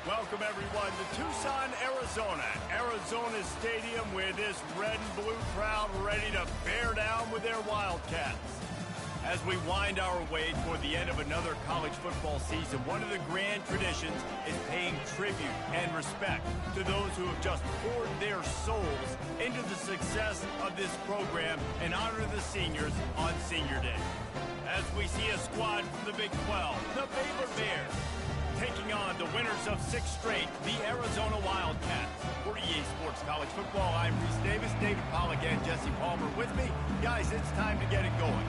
Welcome, everyone, to Tucson, Arizona. Arizona Stadium with this red and blue crowd ready to bear down with their Wildcats. As we wind our way toward the end of another college football season, one of the grand traditions is paying tribute and respect to those who have just poured their souls into the success of this program and honor the seniors on Senior Day. As we see a squad from the Big 12, the Baylor Bears, taking on the winners of 6 straight, the Arizona Wildcats. For EA Sports College Football, I'm Reese Davis, David Pollack, and Jesse Palmer with me. Guys, it's time to get it going.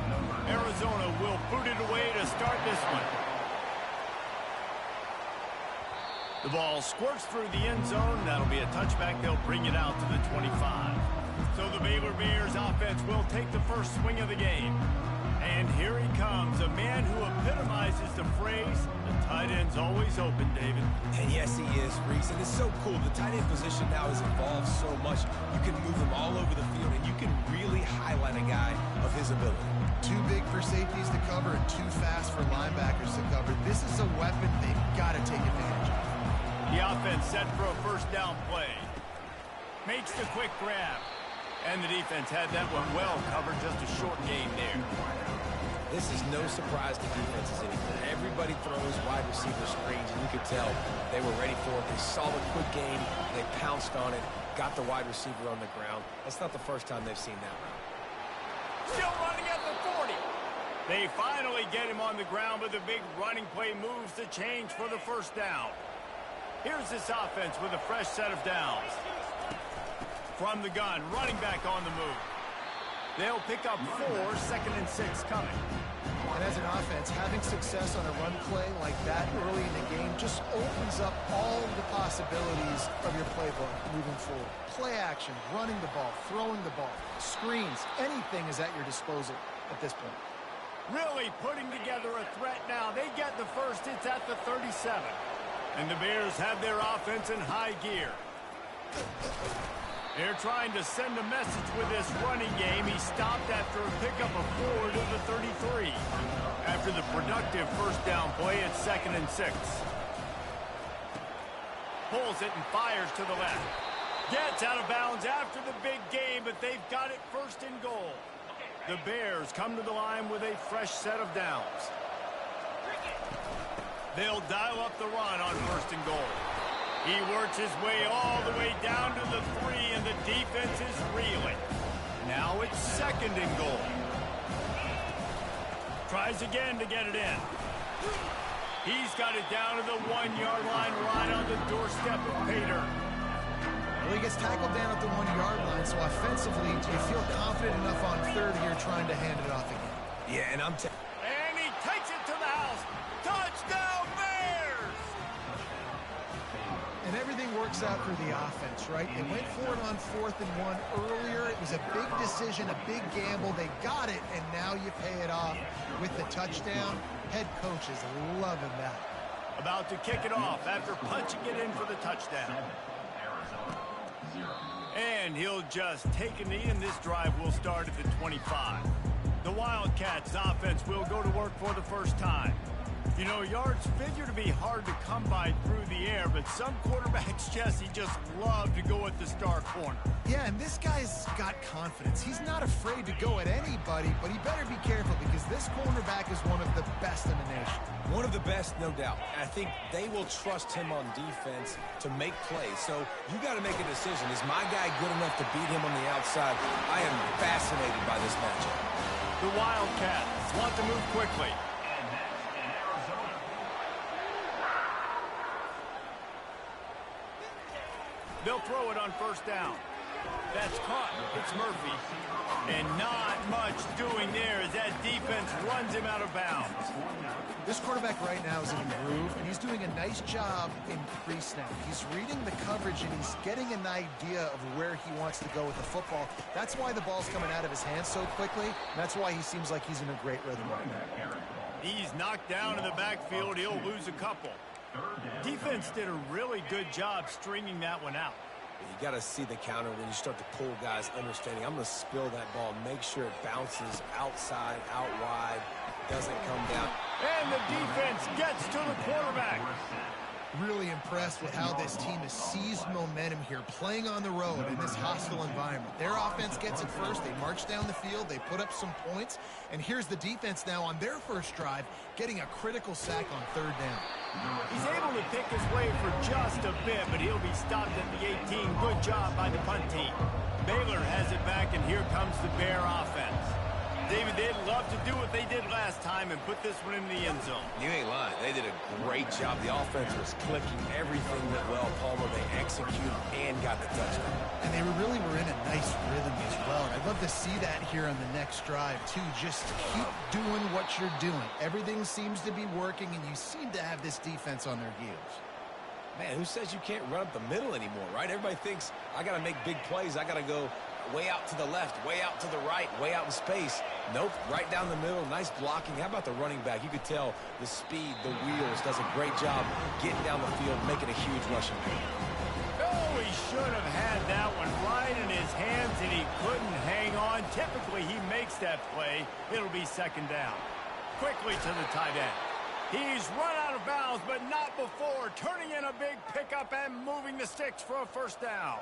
Arizona will boot it away to start this one. The ball squirts through the end zone. That'll be a touchback. They'll bring it out to the 25. So the Baylor Bears offense will take the first swing of the game. And here he comes, a man who epitomizes the phrase, the tight end's always open, David. And yes, he is, Reese. And it's so cool. The tight end position now has evolved so much. You can move him all over the field, and you can really highlight a guy of his ability. Too big for safeties to cover and too fast for linebackers to cover. This is a weapon they've got to take advantage of. The offense set for a first down play. Makes the quick grab. And the defense had that one well covered, just a short gain there. This is no surprise to defenses anymore. Everybody throws wide receiver screens, and you could tell they were ready for it. They saw the quick game, they pounced on it, got the wide receiver on the ground. That's not the first time they've seen that route. Still running at the 40. They finally get him on the ground, but the big running play moves the change for the first down. Here's this offense with a fresh set of downs. From the gun, running back on the move. They'll pick up 4, 2nd and 6 coming. And as an offense, having success on a run play like that early in the game just opens up all the possibilities of your playbook moving forward. Play action, running the ball, throwing the ball, screens, anything is at your disposal at this point. Really putting together a threat now. They get the first, it's at the 37. And the Bears have their offense in high gear. They're trying to send a message with this running game. He stopped after a pickup of 4 to the 33. After the productive first down play, it's 2nd and 6. Pulls it and fires to the left. Gets out of bounds after the big game, but they've got it 1st and goal. The Bears come to the line with a fresh set of downs. They'll dial up the run on 1st and goal. He works his way all the way down to the 3, and the defense is reeling. Now it's 2nd and goal. Tries again to get it in. He's got it down to the 1-yard line, right on the doorstep of Pater. Well, he gets tackled down at the 1-yard line, so offensively, do you feel confident enough on 3rd here trying to hand it off again? Yeah, and And he takes it to the house. Touchdown, Bears! And everything works out for the offense, right? They went for it on 4th and 1 earlier. It was a big decision, a big gamble. They got it, and now you pay it off with the touchdown. Head coach is loving that. About to kick it off after punching it in for the touchdown. And he'll just take a knee, and this drive will start at the 25. The Wildcats offense will go to work for the first time. You know, yards figure to be hard to come by through the air, but some quarterbacks, Jesse, just love to go at the star corner. Yeah, and this guy's got confidence. He's not afraid to go at anybody, but he better be careful because this cornerback is one of the best in the nation. one of the best, no doubt. I think they will trust him on defense to make plays. So you got to make a decision. Is my guy good enough to beat him on the outside? I am fascinated by this matchup. The Wildcats want to move quickly. They'll throw it on first down. That's caught. It's Murphy. And not much doing there as that defense runs him out of bounds. This quarterback right now is in a groove, and he's doing a nice job in pre-snap. He's reading the coverage, and he's getting an idea of where he wants to go with the football. That's why the ball's coming out of his hands so quickly. And that's why he seems like he's in a great rhythm right now. He's knocked down in the backfield. He'll lose a couple. Defense did a really good job stringing that one out. You got to see the counter when you start to pull guys, understanding I'm going to spill that ball, make sure it bounces outside, out wide, doesn't come down. And the defense gets to the quarterback. Really impressed with how this team has seized momentum here, playing on the road in this hostile environment. Their offense gets it first. They march down the field. They put up some points. And here's the defense now on their first drive, getting a critical sack on third down. He's able to pick his way for just a bit, but he'll be stopped at the 18. Good job by the punt team. Baylor has it back, and here comes the Bear offense. David, they'd love to do what they did last time and put this one in the end zone. You ain't lying. They did a great job. The offense was clicking. Everything went well, Palmer. They executed and got the touchdown. And they really were in a nice rhythm as well. And I'd love to see that here on the next drive, too. Just keep doing what you're doing. Everything seems to be working, and you seem to have this defense on their heels. Man, who says you can't run up the middle anymore, right? Everybody thinks I got to make big plays. I got to go way out to the left, way out to the right, way out in space. Nope, right down the middle. Nice blocking. How about the running back? You could tell the speed, the wheels, does a great job getting down the field, making a huge rushing play. Oh, he should have had that one right in his hands, and he couldn't hang on. Typically, he makes that play. It'll be second down. Quickly to the tight end. He's run out of bounds, but not before. Turning in a big pickup and moving the sticks for a first down.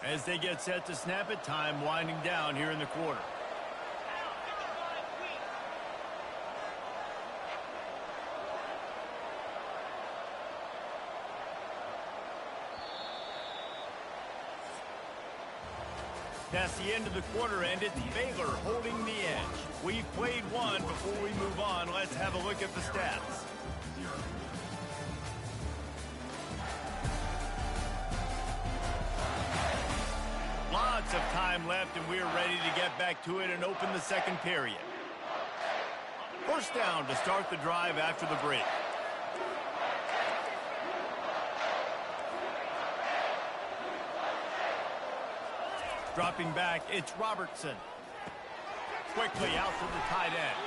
As they get set to snap it, time winding down here in the quarter. That's the end of the quarter, and it's Baylor holding the edge. We've played one. Before we move on, let's have a look at the stats. Lots of time left, and we're ready to get back to it and open the second period. First down to start the drive after the break. Dropping back, it's Robertson. Quickly out to the tight end.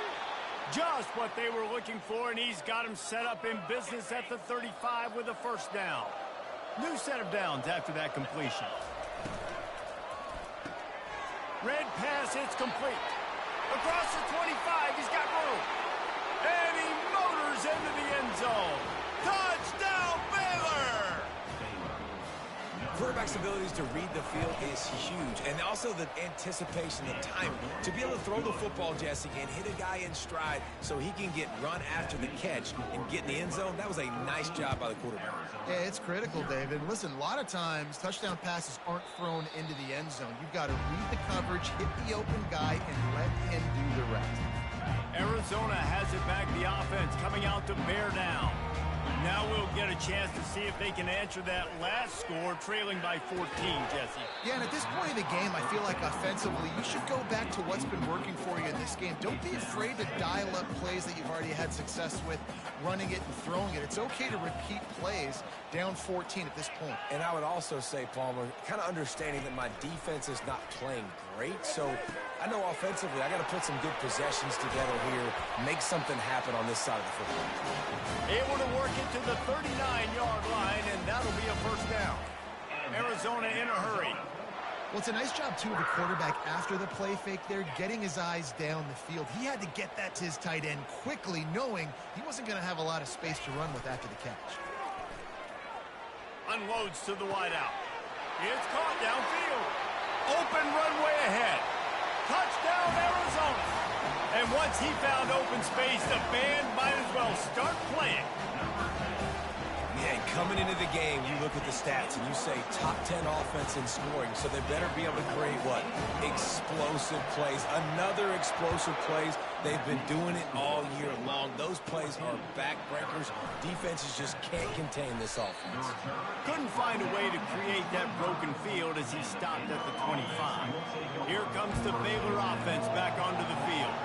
Just what they were looking for, and he's got him set up in business at the 35 with a first down. New set of downs after that completion. Red pass, it's complete. Across the 25, he's got room. And he motors into the end zone. Touchdown, Baylor! Quarterback's abilities to read the field is huge, and also the anticipation, the time to be able to throw the football, Jesse, and hit a guy in stride so he can get run after the catch and get in the end zone. That was a nice job by the quarterback. Yeah, it's critical, David. Listen, a lot of times touchdown passes aren't thrown into the end zone. You've got to read the coverage, hit the open guy, and let him do the rest. Arizona has it back, the offense coming out to bear down. Now we'll get a chance to see if they can answer that last score, trailing by 14, Jesse. Yeah, and at this point in the game, I feel like offensively, you should go back to what's been working for you in this game. Don't be afraid to dial up plays that you've already had success with, running it and throwing it. It's okay to repeat plays down 14 at this point. And I would also say, Palmer, kind of understanding that my defense is not playing great, so I know offensively I got to put some good possessions together here, make something happen on this side of the football. Able to work it to the 39-yard line, and that'll be a first down. Arizona in a hurry. Well, it's a nice job, too, of the quarterback after the play fake there, getting his eyes down the field. He had to get that to his tight end quickly, knowing he wasn't going to have a lot of space to run with after the catch. Unloads to the wideout. It's caught downfield. Open runway ahead. Touchdown, Arizona. And once he found open space, the band might as well start playing. Yeah, and coming into the game, you look at the stats and you say top 10 offense in scoring, so they better be able to create what? Explosive plays. Another explosive plays. They've been doing it all year long. Those plays are backbreakers. Defenses just can't contain this offense. Couldn't find a way to create that broken field as he stopped at the 25. Here comes the Baylor offense back onto the field.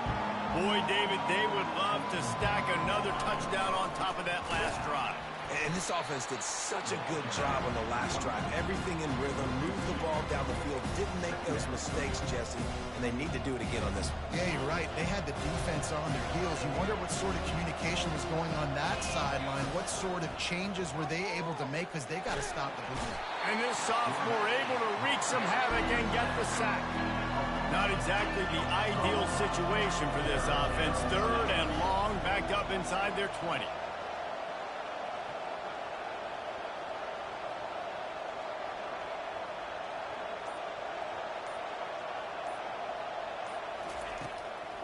Boy, David, they would love to stack another touchdown on top of that last drive. And this offense did such a good job on the last drive. Everything in rhythm, moved the ball down the field, didn't make those mistakes, Jesse, and they need to do it again on this one. Yeah, you're right. They had the defense on their heels. You wonder what sort of communication was going on that sideline. What sort of changes were they able to make, because they got to stop the blitzing. And this sophomore able to wreak some havoc and get the sack. Not exactly the ideal situation for this offense. Third and long, backed up inside their 20.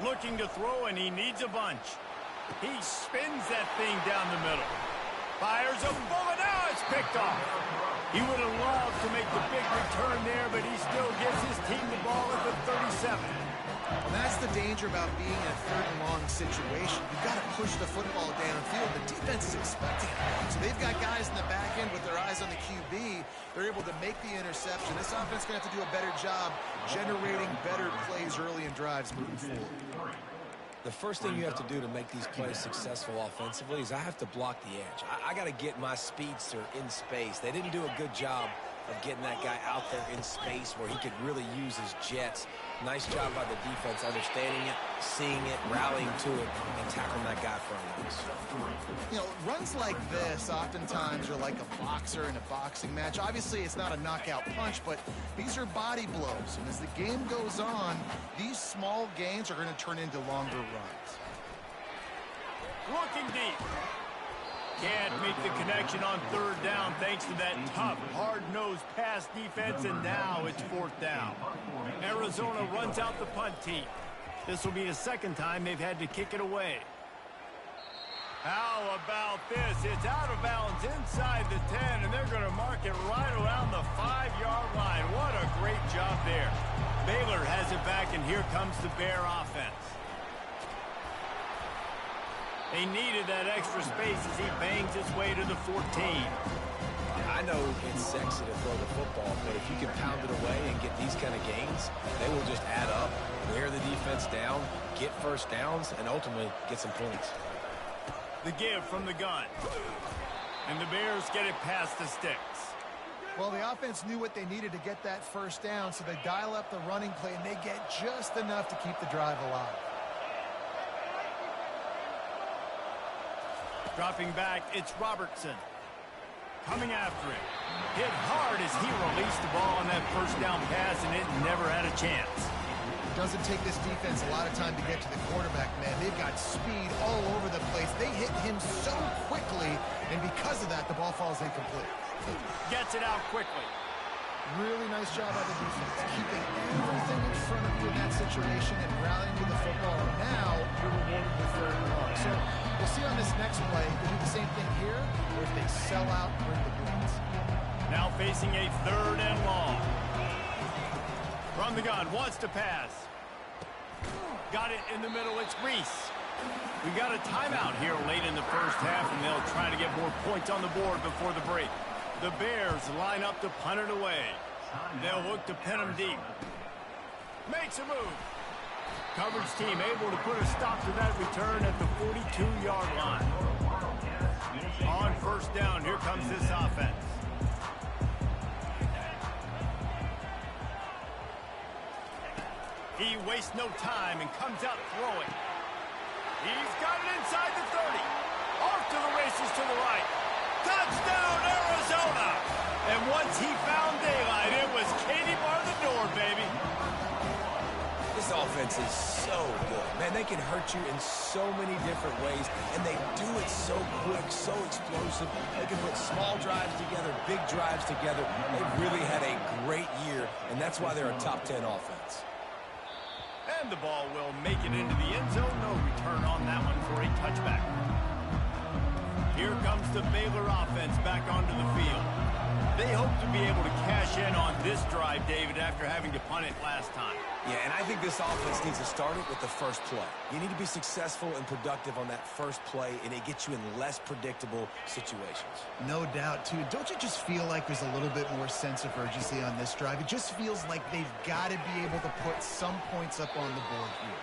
Looking to throw, and he needs a bunch. He spins that thing down the middle. Fires a bullet. Now it's picked off. He would have loved to make the big return there, but he still gives his team the ball at the 37. Well, that's the danger about being in a third and long situation. You've got to push the football downfield. The defense is expecting it. So they've got guys in the back end with their eyes on the QB. They're able to make the interception. This offense is going to have to do a better job generating better plays early in drives moving forward. The first thing you have to do to make these plays successful offensively is I have to block the edge. I got to get my speedster in space. They didn't do a good job of getting that guy out there in space where he could really use his jets. Nice job by the defense understanding it, seeing it, rallying to it, and tackling that guy for a loss. You know, runs like this oftentimes are like a boxer in a boxing match. Obviously, it's not a knockout punch, but these are body blows. And as the game goes on, these small gains are going to turn into longer runs. Looking deep. Can't make the connection on third down thanks to that tough, hard-nosed pass defense, and now it's fourth down. Arizona runs out the punt team. This will be the second time they've had to kick it away. How about this? It's out of bounds inside the 10, and they're going to mark it right around the 5-yard line. What a great job there. Baylor has it back, and here comes the Bear offense. They needed that extra space as he bangs his way to the 14. I know it's sexy to throw the football, but if you can pound it away and get these kind of gains, they will just add up, wear the defense down, get first downs, and ultimately get some points. The give from the gun. And the Bears get it past the sticks. Well, the offense knew what they needed to get that first down, so they dial up the running play, and they get just enough to keep the drive alive. Dropping back, it's Robertson. Coming after it. Hit hard as he released the ball on that first down pass, and it never had a chance. It doesn't take this defense a lot of time to get to the quarterback, man. They've got speed all over the place. They hit him so quickly, and because of that, the ball falls incomplete. Gets it out quickly. Really nice job by the defense, keeping everything in front of you in that situation and rallying to the football. And now you're rewarded with third and long. So we'll see on this next play if they do the same thing here or if they sell out and bring the blitz. Now facing a third and long. From the gun, wants to pass. Got it in the middle, it's Reese. We got a timeout here late in the first half, and they'll try to get more points on the board before the break. The Bears line up to punt it away. They'll look to pin him deep. Makes a move. Coverage team able to put a stop to that return at the 42-yard line. On first down, here comes this offense. He wastes no time and comes out throwing. He's got it inside the 30. Off to the races to the right. Touchdown, Arizona! And once he found daylight, it was Katie bar the door, baby. This offense is so good. Man, they can hurt you in so many different ways, and they do it so quick, so explosive. They can put small drives together, big drives together. They've really had a great year, and that's why they're a top 10 offense. And the ball will make it into the end zone. No return on that one for a touchback. Here comes the Baylor offense back onto the field. They hope to be able to cash in on this drive, David, after having to punt it last time. Yeah, and I think this offense needs to start it with the first play. You need to be successful and productive on that first play, and it gets you in less predictable situations. No doubt, too. Don't you just feel like there's a little bit more sense of urgency on this drive? It just feels like they've got to be able to put some points up on the board here.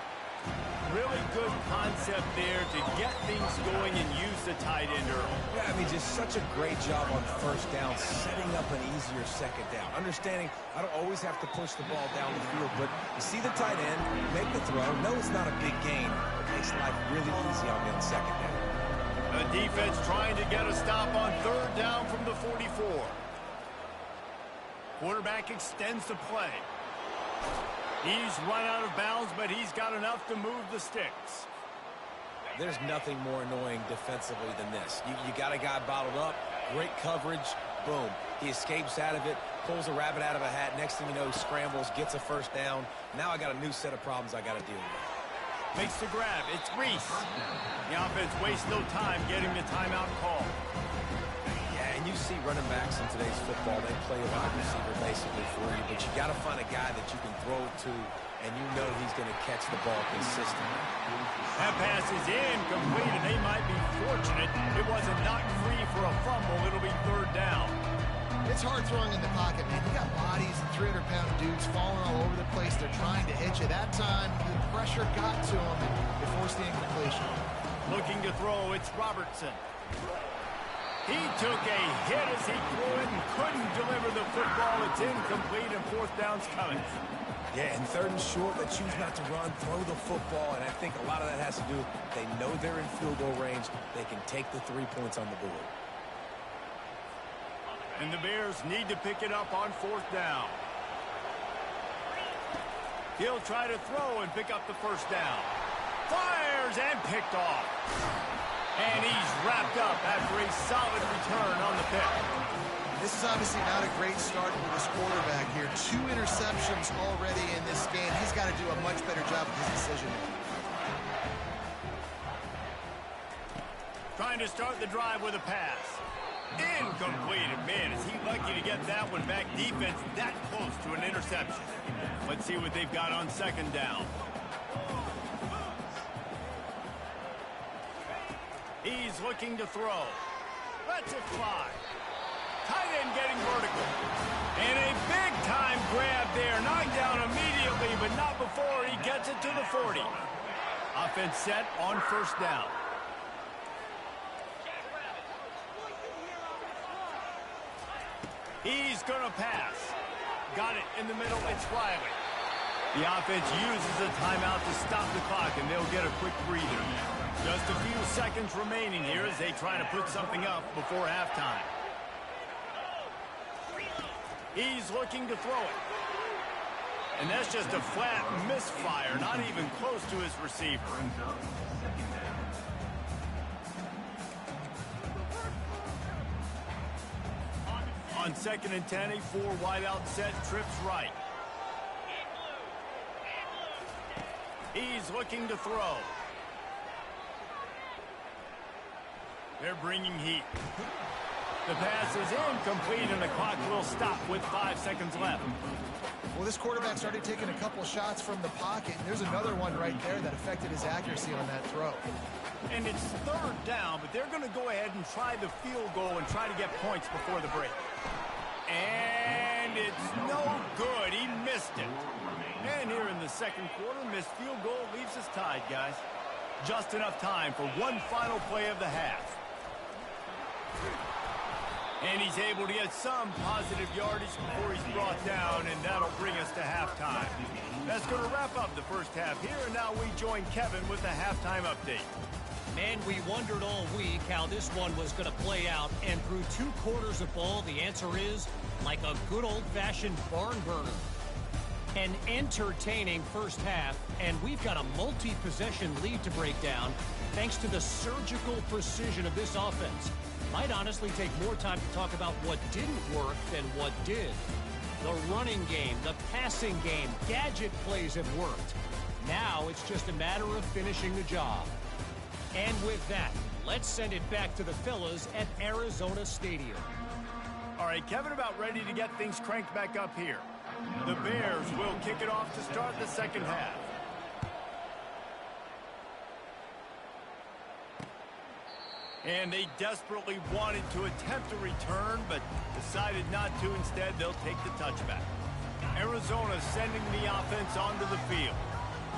Really good concept there to get things going and use the tight end early. Yeah, I mean, just such a great job on first down, setting up an easier second down. Understanding I don't always have to push the ball down the field, but you see the tight end, make the throw. No, it's not a big gain. It makes life really easy on me on second down. The defense trying to get a stop on third down from the 44. Quarterback extends the play. He's run out of bounds, but he's got enough to move the sticks. There's nothing more annoying defensively than this. You got a guy bottled up, great coverage, boom. He escapes out of it, pulls a rabbit out of a hat. Next thing you know, scrambles, gets a first down. Now I got a new set of problems I got to deal with. Makes the grab. It's Reese. The offense wastes no time getting the timeout call. Yeah, and you see running backs in today's football, they play a wide receiver basically for you, but you got to find a guy that you can throw it to, and you know he's going to catch the ball consistently. That pass is incomplete, and they might be fortunate it wasn't knocked free for a fumble. It'll be third down. It's hard throwing in the pocket, man. You got bodies and 300-pound dudes falling all over the place. They're trying to hit you. That time, the pressure got to them, and they forced the incompletion. Looking to throw, it's Robertson. He took a hit as he threw it and couldn't deliver the football. It's incomplete, and fourth down's coming. Yeah, and third and short, they choose not to run, throw the football, and I think a lot of that has to do with they know they're in field goal range. They can take the 3 points on the board. And the Bears need to pick it up on fourth down. He'll try to throw and pick up the first down. Fires and picked off. And he's wrapped up after a solid return on the pick. This is obviously not a great start for this quarterback here. 2 interceptions already in this game. He's got to do a much better job with his decision-making. Trying to start the drive with a pass. Incomplete. Man, is he lucky to get that one back. Defense that close to an interception. Let's see what they've got on second down. He's looking to throw. Lets it fly. Tight end getting vertical. And a big-time grab there. Knocked down immediately, but not before he gets it to the 40. Offense set on first down. He's going to pass. Got it in the middle. It's Riley. The offense uses a timeout to stop the clock, and they'll get a quick breather. Just a few seconds remaining here as they try to put something up before halftime. He's looking to throw it. And that's just a flat misfire, not even close to his receiver. On second and 10, a 4-wide-out set, trips right. He's looking to throw. They're bringing heat. The pass is incomplete, and the clock will stop with 5 seconds left. Well, this quarterback started taking a couple shots from the pocket, and there's another one right there that affected his accuracy on that throw. And it's third down, but they're going to go ahead and try the field goal and try to get points before the break. And it's no good. He missed it. And here in the second quarter, missed field goal leaves us tied, guys. Just enough time for one final play of the half. And he's able to get some positive yardage before he's brought down, and that'll bring us to halftime. That's going to wrap up the first half here, and now we join Kevin with the halftime update. Man, we wondered all week how this one was going to play out, and through 2 quarters of ball, the answer is like a good old-fashioned barn burner. An entertaining first half, and we've got a multi-possession lead to break down thanks to the surgical precision of this offense. Might honestly take more time to talk about what didn't work than what did. The running game, the passing game, gadget plays have worked. Now it's just a matter of finishing the job. And with that, let's send it back to the fellas at Arizona Stadium. All right, Kevin, about ready to get things cranked back up here. The Bears will kick it off to start the second half. And they desperately wanted to attempt a return, but decided not to. Instead, they'll take the touchback. Arizona sending the offense onto the field.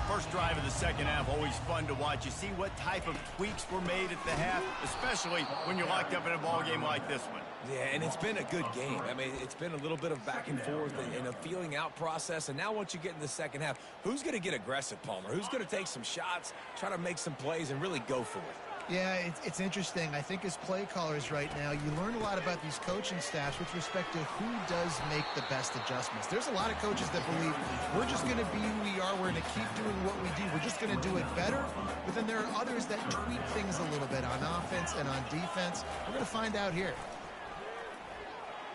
First drive of the second half, always fun to watch. You see what type of tweaks were made at the half, especially when you're locked up in a ball game like this one. Yeah, and it's been a good game. I mean, it's been a little bit of back and forth and a feeling out process. And now once you get in the second half, who's going to get aggressive, Palmer? Who's going to take some shots, try to make some plays, and really go for it? Yeah, it's interesting. I think as play callers right now, you learn a lot about these coaching staffs with respect to who does make the best adjustments. There's a lot of coaches that believe we're just going to be who we are. We're going to keep doing what we do. We're just going to do it better. But then there are others that tweak things a little bit on offense and on defense. We're going to find out here.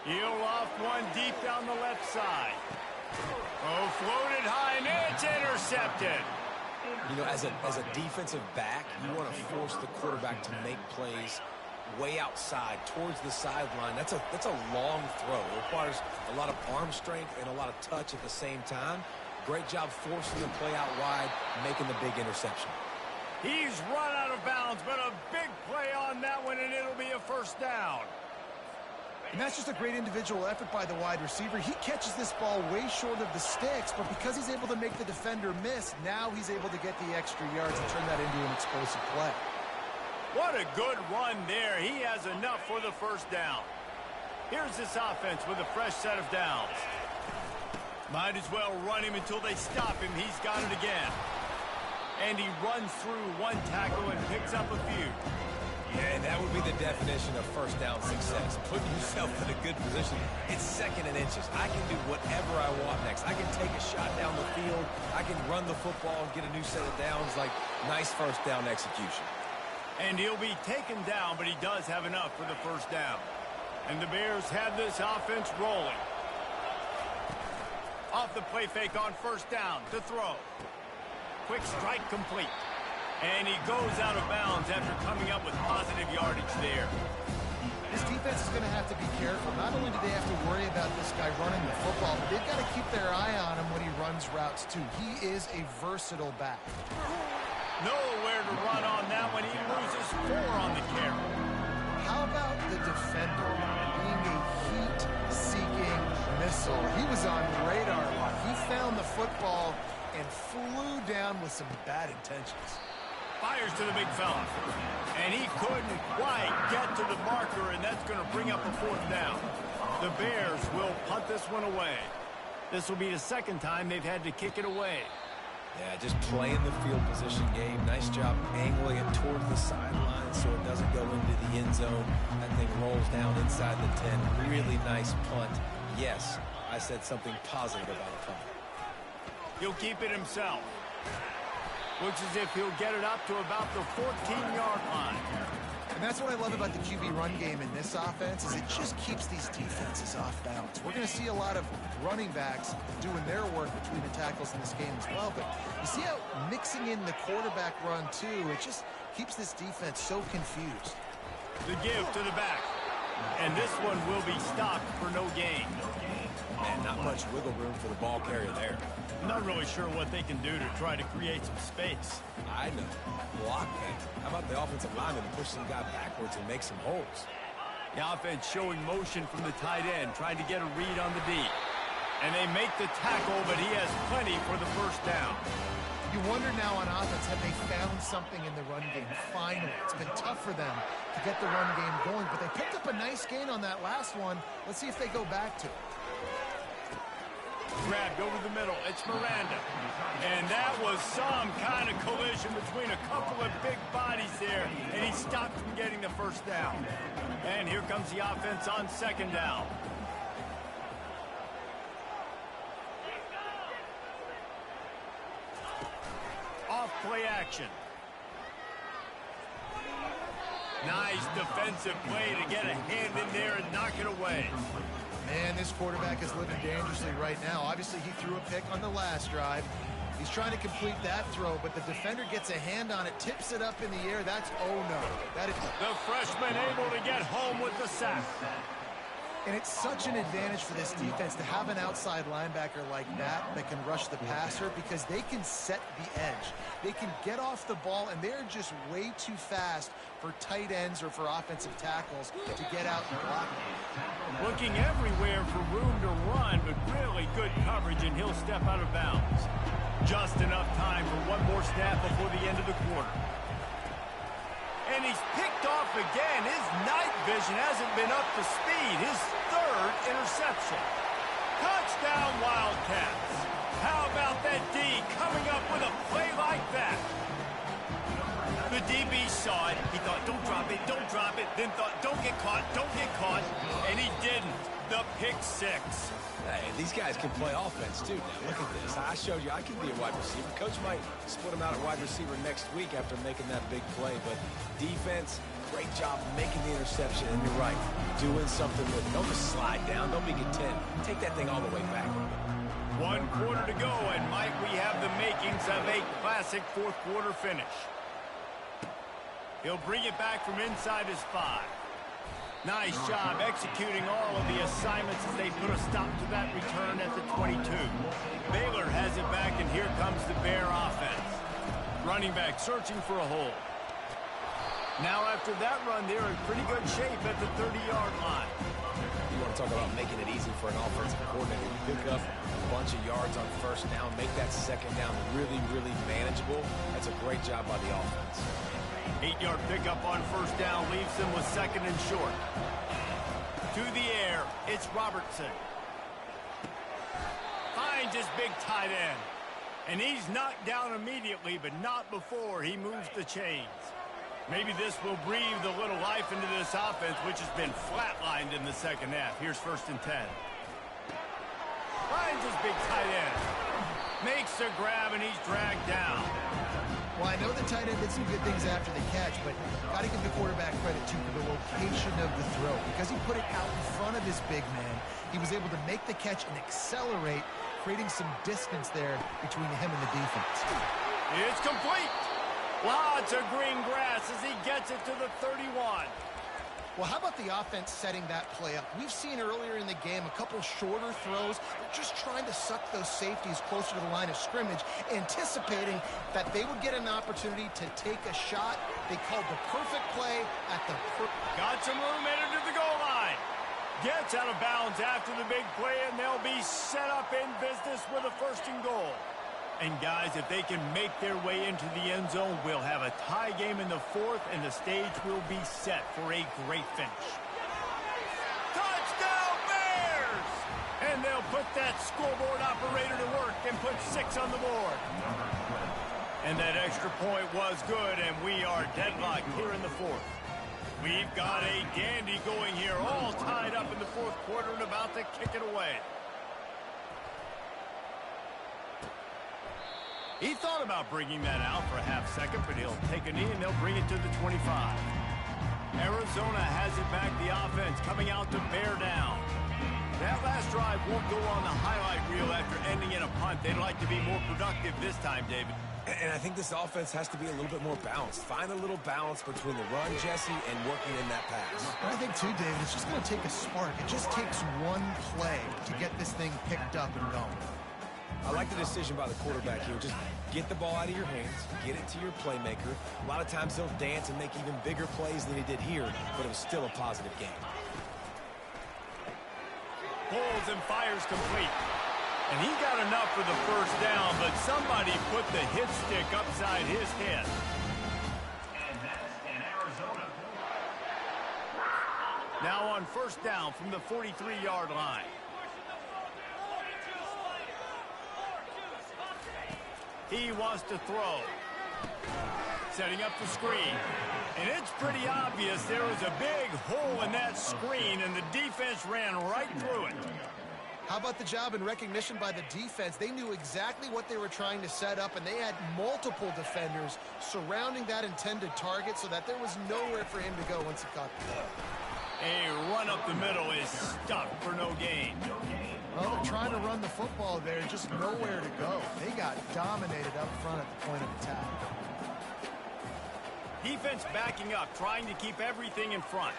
He'll off one deep down the left side. Oh, floated high, and it's intercepted. You know, as a defensive back, you want to force the quarterback to make plays way outside towards the sideline. That's a long throw. It requires a lot of arm strength and a lot of touch at the same time. Great job forcing the play out wide, making the big interception. He's run out of bounds, but a big play on that one, and it'll be a first down. And that's just a great individual effort by the wide receiver. He catches this ball way short of the sticks, but because he's able to make the defender miss, now he's able to get the extra yards and turn that into an explosive play. What a good run there. He has enough for the first down. Here's this offense with a fresh set of downs. Might as well run him until they stop him. He's got it again. And he runs through one tackle and picks up a few. Yeah, and that would be the definition of first down success. Putting yourself in a good position. It's second and inches. I can do whatever I want next. I can take a shot down the field. I can run the football and get a new set of downs. Like, nice first down execution. And he'll be taken down, but he does have enough for the first down. And the Bears have this offense rolling. Off the play fake on first down to throw. Quick strike complete. And he goes out of bounds after coming up with positive yardage there. This defense is going to have to be careful. Not only do they have to worry about this guy running the football, but they've got to keep their eye on him when he runs routes too. He is a versatile back. Nowhere to run on that one. He loses 4 on the carry. How about the defender being a heat-seeking missile? He was on radar. He found the football and flew down with some bad intentions. Fires to the big fella. And he couldn't quite get to the marker, and that's going to bring up a fourth down. The Bears will punt this one away. This will be the second time they've had to kick it away. Yeah, just playing the field position game. Nice job angling it towards the sideline so it doesn't go into the end zone. That thing rolls down inside the 10. Really nice punt. Yes, I said something positive about a punt. He'll keep it himself. Looks as if he'll get it up to about the 14-yard line. And that's what I love about the QB run game in this offense is it just keeps these defenses off balance. We're going to see a lot of running backs doing their work between the tackles in this game as well. But you see how mixing in the quarterback run too, it just keeps this defense so confused. The give to the back. And this one will be stopped for no gain. Man, not much wiggle room for the ball carrier there. I'm not really sure what they can do to try to create some space. I know. Block that. How about the offensive lineman push some guy backwards and make some holes? The offense showing motion from the tight end, trying to get a read on the D. And they make the tackle, but he has plenty for the first down. You wonder now on offense, have they found something in the run game? Finally, it's been tough for them to get the run game going, but they picked up a nice gain on that last one. Let's see if they go back to it. Grabbed over the middle. It's Miranda. And that was some kind of collision between a couple of big bodies there, and he stopped from getting the first down. And here comes the offense on second down. Off play action. Nice defensive play to get a hand in there and knock it away. Man, this quarterback is living dangerously right now. Obviously, he threw a pick on the last drive. He's trying to complete that throw, but the defender gets a hand on it, tips it up in the air. That's oh no. That is the freshman able to get home with the sack. And it's such an advantage for this defense to have an outside linebacker like that can rush the passer because they can set the edge. They can get off the ball, and they're just way too fast for tight ends or for offensive tackles to get out and block them. Looking everywhere for room to run, but really good coverage, and he'll step out of bounds. Just enough time for one more snap before the end of the quarter. And he's picked off again. His night vision hasn't been up to speed. His third interception. Touchdown, Wildcats. How about that D coming up with a play like that? The DB saw it. He thought, don't drop it, don't drop it. Then thought, don't get caught, don't get caught. And he didn't. The pick six. Hey, these guys can play offense, too. Now, look at this. I showed you I can be a wide receiver. Coach might split him out at wide receiver next week after making that big play. But defense, Great job making the interception, and you're right, doing something with it. Don't just slide down. Don't be content. Take that thing all the way back. 1 quarter to go, and might we have the makings of a classic fourth quarter finish. He'll bring it back from inside his 5. Nice job executing all of the assignments as they put a stop to that return at the 22. Baylor has it back, and here comes the Bear offense. Running back searching for a hole. Now after that run, they're in pretty good shape at the 30-yard line. You want to talk about making it easy for an offensive coordinator. You pick up a bunch of yards on first down, make that second down really, really manageable. That's a great job by the offense. 8-yard pickup on first down leaves them with second and short. To the air, it's Robertson. Finds his big tight end. And he's knocked down immediately, but not before he moves the chains. Maybe this will breathe a little life into this offense, which has been flatlined in the second half. Here's 1st and 10. Finds his big tight end. Makes the grab, and he's dragged down. Well, I know the tight end did some good things after the catch, but got to give the quarterback credit, too, for the location of the throw. Because he put it out in front of his big man, he was able to make the catch and accelerate, creating some distance there between him and the defense. It's complete. Lots of green grass as he gets it to the 31. Well, how about the offense setting that play up? We've seen earlier in the game a couple shorter throws. They're just trying to suck those safeties closer to the line of scrimmage, anticipating that they would get an opportunity to take a shot. They called the perfect play at the Got some room headed to the goal line. Gets out of bounds after the big play, and they'll be set up in business with a 1st and goal. And guys, if they can make their way into the end zone, we'll have a tie game in the 4th, and the stage will be set for a great finish. Touchdown, Bears! And they'll put that scoreboard operator to work and put 6 on the board. And that extra point was good, and we are deadlocked here in the 4th. We've got a dandy going here, all tied up in the 4th quarter and about to kick it away. He thought about bringing that out for a half second, but he'll take a knee and they'll bring it to the 25. Arizona has it back, the offense coming out to bear down. That last drive won't go on the highlight reel after ending in a punt. They'd like to be more productive this time, David. And I think this offense has to be a little bit more balanced. Find a little balance between the run, Jesse, and working in that pass. I think, too, David, it's just going to take a spark. It just takes one play to get this thing picked up and going. I like the decision by the quarterback here. Just get the ball out of your hands, get it to your playmaker. A lot of times he'll dance and make even bigger plays than he did here, but it was still a positive game. Pulls and fires complete. And he got enough for the 1st down, but somebody put the hit stick upside his head. And that's in Arizona. Now on 1st down from the 43-yard line. He wants to throw. Setting up the screen. And it's pretty obvious there was a big hole in that screen, and the defense ran right through it. How about the job and recognition by the defense? They knew exactly what they were trying to set up, and they had multiple defenders surrounding that intended target so that there was nowhere for him to go once he caught the ball. A run up the middle is stuck for no gain. Well, they're trying to run the football there, just nowhere to go. They got dominated up front at the point of attack. Defense backing up, trying to keep everything in front.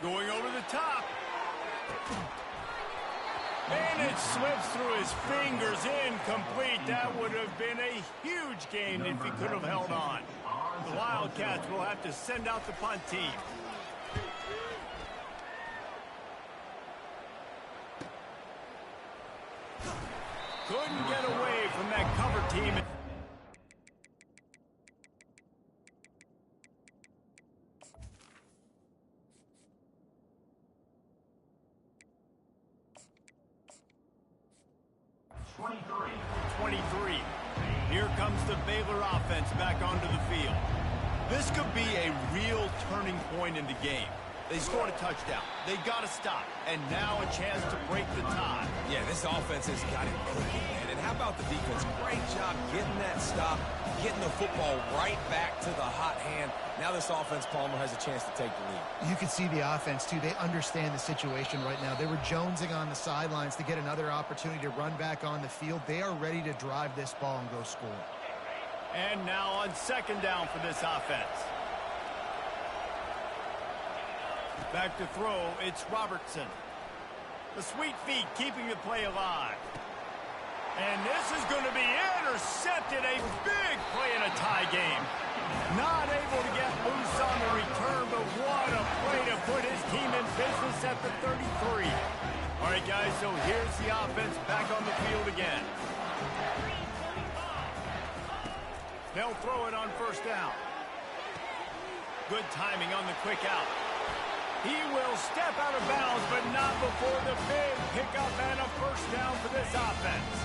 Going over the top. And it slips through his fingers, incomplete. That would have been a huge gain if he could have held on. The Wildcats will have to send out the punt team. Couldn't get away from that cover team. Here comes the Baylor offense back onto the field. This could be a real turning point in the game. They scored a touchdown. They got to stop. And now a chance to break the tie. Yeah, this offense has got it cooking, man. And how about the defense? Great job getting that stop, getting the football right back to the hot hand. Now this offense, Palmer, has a chance to take the lead. You can see the offense, too. They understand the situation right now. They were jonesing on the sidelines to get another opportunity to run back on the field. They are ready to drive this ball and go score. And now on second down for this offense. Back to throw, it's Robertson. The sweet feet keeping the play alive. And this is going to be intercepted. A big play in a tie game. Not able to get loose on the return, but what a play to put his team in business at the 33. All right, guys, so here's the offense back on the field again. They'll throw it on first down. Good timing on the quick out. He will step out of bounds, but not before the big pickup and a first down for this offense.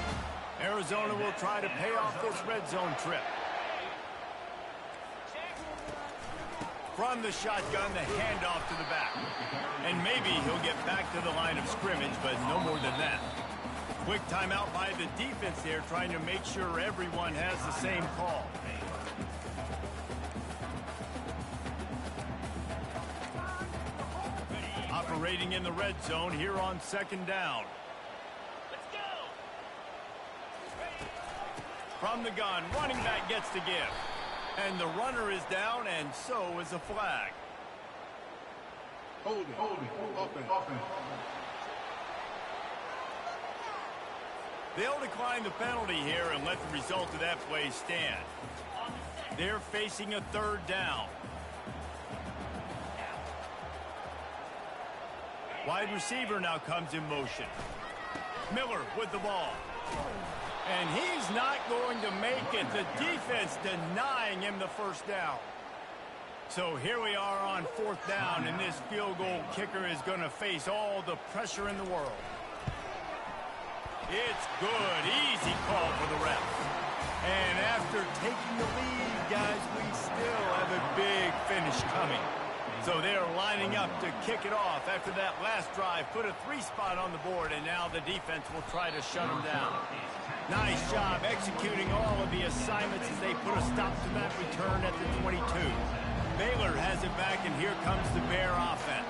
Arizona will try to pay off this red zone trip. From the shotgun, the handoff to the back. And maybe he'll get back to the line of scrimmage, but no more than that. Quick timeout by the defense there, trying to make sure everyone has the same call. Operating in the red zone here on second down. Let's go. From the gun, running back gets the give. And the runner is down, and so is a flag. Hold it. Offense. They'll decline the penalty here and let the result of that play stand. They're facing a third down. Wide receiver now comes in motion. Miller with the ball. And he's not going to make it. The defense denying him the first down. So here we are on fourth down, and this field goal kicker is going to face all the pressure in the world. It's good. Easy call for the refs. And after taking the lead, guys, we still have a big finish coming. So they're lining up to kick it off after that last drive. Put a 3-spot on the board, and now the defense will try to shut them down. Nice job executing all of the assignments as they put a stop to that return at the 22. Baylor has it back, and here comes the Bear offense.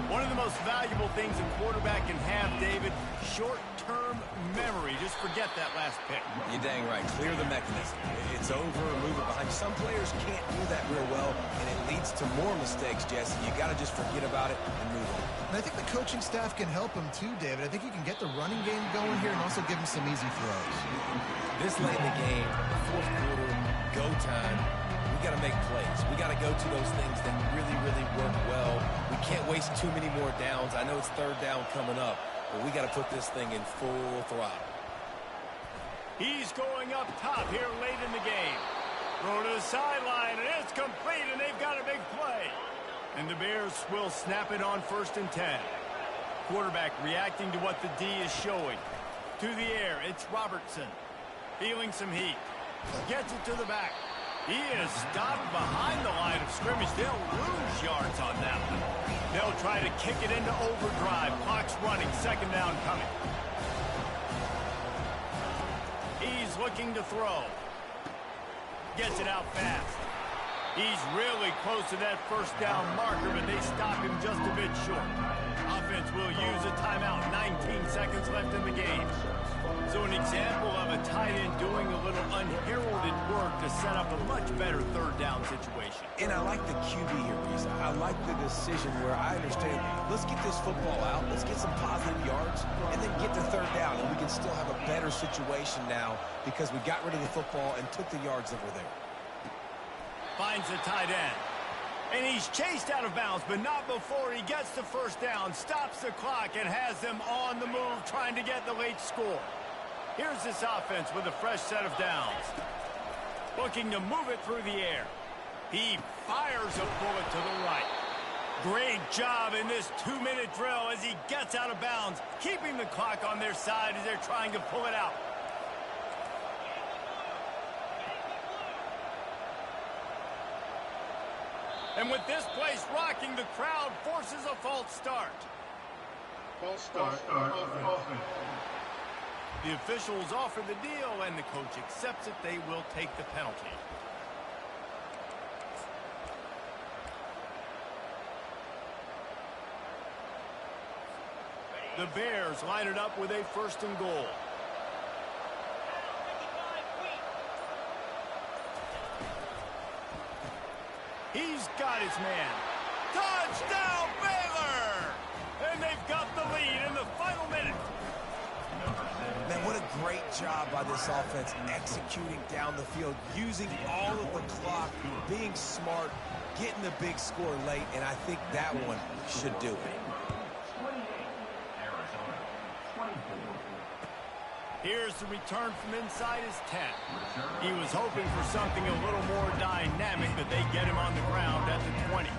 One of the most valuable things a quarterback can have, David, short-term memory. Just forget that last pick. You're dang right. Clear the mechanism. It's over, move it behind. Some players can't do that real well, and it leads to more mistakes, Jesse. You got to just forget about it and move on. And I think the coaching staff can help him too, David. I think he can get the running game going here and also give him some easy throws. This late in the game, fourth quarter, go time, we got to make plays. We got to go to those things that really, really work well. We can't waste too many more downs. I know it's third down coming up, but we got to put this thing in full throttle. He's going up top here late in the game. Throw to the sideline, and it's complete, and they've got a big play. And the Bears will snap it on 1st and 10. Quarterback reacting to what the D is showing. To the air, it's Robertson. Feeling some heat. Gets it to the back. He is stopped behind the line of scrimmage. They'll lose yards on that one. They'll try to kick it into overdrive. Clock's running. Second down coming. He's looking to throw. Gets it out fast. He's really close to that first down marker, but they stop him just a bit short. Offense will use a timeout. 19 seconds left in the game. So an example of a tight end doing a little unheralded work to set up a much better third down situation. And I like the QB here, Reese. I like the decision where I understand, let's get this football out, let's get some positive yards, and then get to third down, and we can still have a better situation now because we got rid of the football and took the yards that were there. Finds the tight end. And he's chased out of bounds, but not before he gets the first down, stops the clock, and has them on the move trying to get the late score. Here's this offense with a fresh set of downs. Looking to move it through the air. He fires a bullet to the right. Great job in this 2-minute drill as he gets out of bounds, keeping the clock on their side as they're trying to pull it out. And with this place rocking, the crowd forces a false start. False start. Offense. The officials offer the deal, and the coach accepts it. They will take the penalty. The Bears line it up with a 1st and goal. He's got his man. Touchdown, Baylor! And they've got the lead in the final minute. Man, what a great job by this offense executing down the field, using all of the clock, being smart, getting the big score late, and I think that one should do it. Here's the return from inside his 10. He was hoping for something a little more dynamic, but they get him on the ground at the 20.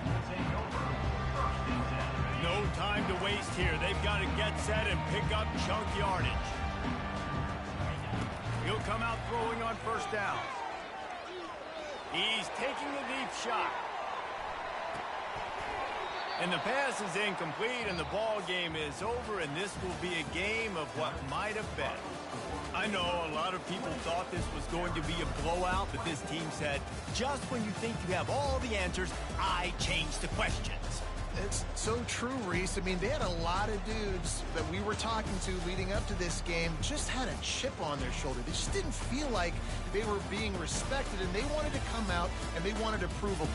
No time to waste here. They've got to get set and pick up chunk yardage. He'll come out throwing on 1st down. He's taking a deep shot. And the pass is incomplete, and the ball game is over, and this will be a game of what might have been. I know a lot of people thought this was going to be a blowout, but this team said, just when you think you have all the answers, I change the questions. It's so true, Reese. I mean, they had a lot of dudes that we were talking to leading up to this game just had a chip on their shoulder. They just didn't feel like they were being respected, and they wanted to come out and they wanted to prove a